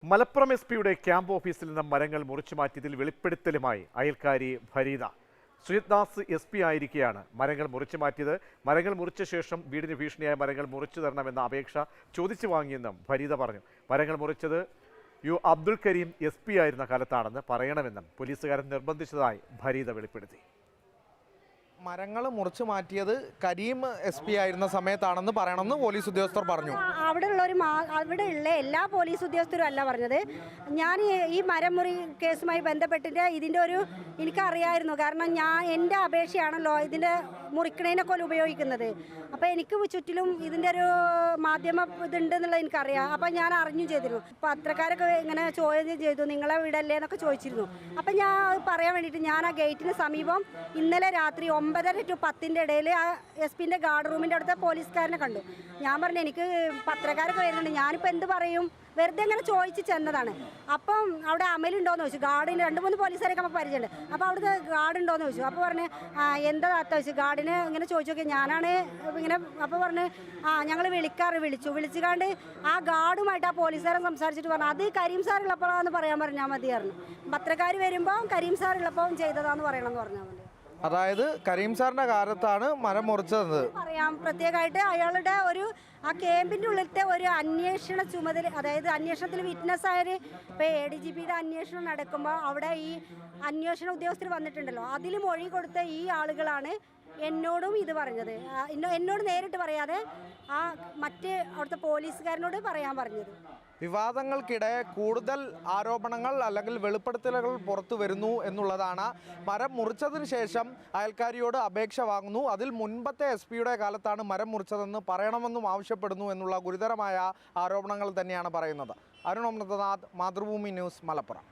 Malappuram എസ്.പിയുടെ camp ഓഫീസിൽ നിന്ന് മരങ്ങൾ മുറിച്ചു മാറ്റിയതിൽ വെളിപ്പെടുത്തലുമായി അയൽക്കാരി ഫരീദ. സുജിത്ദാസ് എസ്.പി ആയിരിക്കെയാണ് മരങ്ങൾ മുറിച്ചു മാറ്റിയത്. മരങ്ങൾ മുറിച്ച ശേഷം വീടിന് ഭീഷണിയായ മരങ്ങൾ മുറിച്ചു തരണമെന്ന അപേക്ഷ ചോദിച്ചു വാങ്ങിയെന്നും ഫരീദ പറഞ്ഞു. മരങ്ങൾ മുറിച്ചത് അബ്ദുൽ കരീം എസ്.പി ആയിരുന്ന കാലത്താണെന്ന് പറയണമെന്നും പോലീസുകാരൻ നിർബന്ധിച്ചതായി ഫരീദ വെളിപ്പെടുത്തി. മരങ്ങൾ മുറിച്ചു മാറ്റിയത് കരീം എസ്.പി ആയിരുന്ന സമയത്താണെന്ന് പറയണമെന്ന് പോലീസ് ഉദ്യോഗസ്ഥർ പറഞ്ഞു. അവിടെയുള്ള എല്ലാ പോലീസ് ഉദ്യോഗസ്ഥരും അല്ല പറഞ്ഞത്. ഞാൻ ഈ മരം മുറി കേസുമായി ബന്ധപ്പെട്ടിട്ട് ഇതിൻ്റെ എനിക്കറിയായിരുന്നു. കാരണം എൻ്റെ അപേക്ഷയാണല്ലോ ഇതിൻ്റെ മുറിക്കണേനൊക്കെ ഉപയോഗിക്കുന്നത്. അപ്പോൾ എനിക്ക് ചുറ്റിലും ഇതിൻ്റെ ഒരു മാധ്യമ ഇതുണ്ടെന്നുള്ളത് എനിക്കറിയാം. അപ്പം ഞാൻ അറിഞ്ഞു ചെയ്തിരുന്നു. പത്രക്കാരൊക്കെ ഇങ്ങനെ ചോദ്യം ചെയ്തു, നിങ്ങളെ വീടല്ലേ എന്നൊക്കെ ചോദിച്ചിരുന്നു. അപ്പം ഞാൻ പറയാൻ വേണ്ടിയിട്ട് ഞാൻ ആ ഗേറ്റിന് സമീപം ഇന്നലെ രാത്രി 9:30 to 10 ഇടയിൽ ആ എസ്.പിൻ്റെ ഗാർഡ് റൂമിൻ്റെ അടുത്ത പോലീസുകാരനെ കണ്ടു. ഞാൻ പറഞ്ഞു, എനിക്ക് പത്രക്കാരൊക്കെ വരുന്നുണ്ട്, ഞാനിപ്പോൾ എന്ത് പറയും, വെറുതെ ഇങ്ങനെ ചോദിച്ച് ചെന്നതാണ്. അപ്പം അവിടെ അമലുണ്ടോയെന്ന് ചോദിച്ചു. ഗാർഡിന് 2-3 പോലീസുകാരൊക്കെ നമുക്ക് പരിചയമുണ്ട്. അപ്പോൾ അവിടുത്തെ ഗാർഡ് ഉണ്ടോയെന്ന് ചോദിച്ചു. അപ്പോൾ പറഞ്ഞ് എന്താ ചോദിച്ചു. ഗാർഡിനെ ഇങ്ങനെ ചോദിച്ചു നോക്കി, ഞാനാണ് ഇങ്ങനെ. അപ്പോൾ പറഞ്ഞ് ഞങ്ങൾ വിളിച്ചുകാണ്ട് ആ ഗാർഡുമായിട്ട് ആ പോലീസുകാരൻ സംസാരിച്ചിട്ട് പറഞ്ഞു, അത് കരീം സാർ ഉള്ളപ്പോഴാന്ന് പറയാൻ പറഞ്ഞാൽ മതിയായിരുന്നു. പത്രക്കാർ വരുമ്പോൾ കരീം സാർ ഉള്ളപ്പോൾ ചെയ്തതാന്ന് പറയണമെന്ന് പറഞ്ഞാൽ മതി. അതായത് കരീം സാറിന്റെ കാലത്താണ് മരം മുറിച്ചത് പറയാം. പ്രത്യേകമായിട്ട് അയാളുടെ ആ ക്യാമ്പിൻ്റെ ഉള്ളിലത്തെ ഒരു അന്വേഷണ ചുമതല, അതായത് അന്വേഷണത്തിൽ വിറ്റ്നസ് ആയൊരു ഇപ്പോൾ ADGPയുടെ അന്വേഷണം നടക്കുമ്പോൾ അവിടെ ഈ അന്വേഷണ ഉദ്യോഗസ്ഥർ വന്നിട്ടുണ്ടല്ലോ, അതിൽ മൊഴി കൊടുത്ത ഈ ആളുകളാണ് എന്നോടും ഇത് പറഞ്ഞത്. എന്നോട് നേരിട്ട് പറയാതെ മറ്റ് അവിടുത്തെ പോലീസുകാരനോട് പറയാൻ പറഞ്ഞത്. വിവാദങ്ങൾക്കിടെ കൂടുതൽ ആരോപണങ്ങൾ അല്ലെങ്കിൽ വെളിപ്പെടുത്തലുകൾ പുറത്തു വരുന്നു എന്നുള്ളതാണ്. മരം മുറിച്ചതിന് ശേഷം അയൽക്കാരിയോട് അപേക്ഷ വാങ്ങുന്നു, അതിൽ മുൻപത്തെ എസ്.പിയുടെ കാലത്താണ് മരം മുറിച്ചതെന്ന് പറയണമെന്നും ആവശ്യപ്പെടുന്നു എന്നുള്ള ഗുരുതരമായ ആരോപണങ്ങൾ തന്നെയാണ് പറയുന്നത്. അരുൺ ഒമ്നദനാഥ്, മാതൃഭൂമി ന്യൂസ്, മലപ്പുറം.